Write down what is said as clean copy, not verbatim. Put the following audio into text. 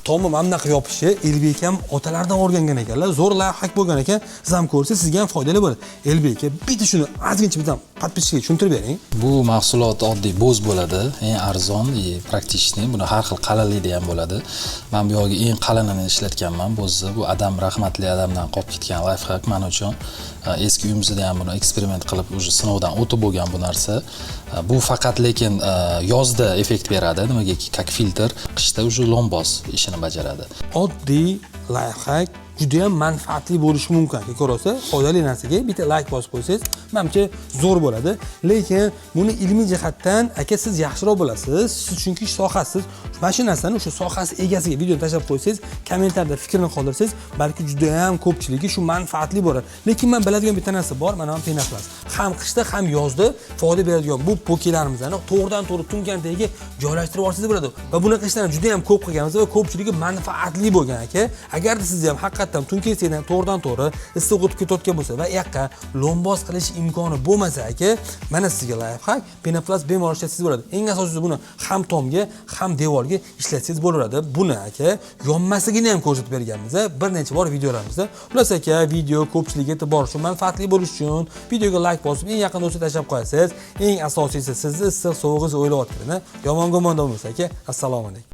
Tomi mana bunaqa yopishi Elbek ham otalaridan o'rgangan ekanlar. Zo'r layfhak bo'lgan ekan. Siz ham ko'rsangiz sizga ham foydali bo'ladi. Elbek aka, bitta shuni ozgincha bizdan podpischiga tushuntirib bering. Bu mahsulot oddiy bo'z bo'ladi, eng arzon, praktichniy. Buni har xil qalinlikda ham bo'ladi. Men bu yo'lga eng qalinini ishlatganman bo'zni. Bu adam rahmatli adamdan qolib ketgan layfhak men uchun. Eski uyimizda ham buni eksperiment qilib, уже sinovdan o'tib bo'lgan bu narsa. Bu faqat lekin yozda effekt beradi, nimagaki, как filtr, qishda уже lombos ishini bajaradi. Oddiy layfhak juda ham manfaatli bo'lishi mumkin. Ko'rsa, foydali narsaga bitta like bosib qo'ysangiz, menimcha zo'r bo'ladi. Lekin buni ilmiy jihatdan aka siz yaxshiroq bilasiz. Siz chunki sohasiz. Mana shu narsani o'sha sohasi egasiga video tashlab qo'ysangiz, kommentarda fikrini qoldirsangiz, balki juda ham ko'pchiligi shu manfaatli bo'ladi. Lekin men biladigan bitta narsa bor, mana bu penaplas. Ham qishda, ham yozda foyda beradigan bu pokelarimizni to'g'ridan-to'g'ri tunkan tagiga joylashtirib olsangiz bo'ladi. Va bunaqa ishlarni juda ham ko'p qilganmiz va ko'pchiligi manfaatli bo'lgan aka. Agarda siz ham haqiqatan tunkensiyadan to'g'ridan-to'g'ri issiq o'tib ketayotgan bo'lsa va yoqqa lomboz qilish imkoni bo'lmasa aka, mana sizga layfhak, penaplas bemalol ishlatsangiz bo'ladi. Eng asosiysi buni ham tomga, ham devorga ishlatsangiz bo'laveradi. Buni aka yonmasligini ham ko'rsatib berganmiz bir necha bor videolarimizda. Xullas aka, video ko'pchilikga yetib borishi uchun, manfaatli bo'lishi uchun videoga like bosib, eng yaqin do'stga tashlab qo'yasiz. Eng asosiysi sizni issiq sovug'ingiz o'ylayotganini yomon gumonda bo'lmasa aka. Assalomu alaykum.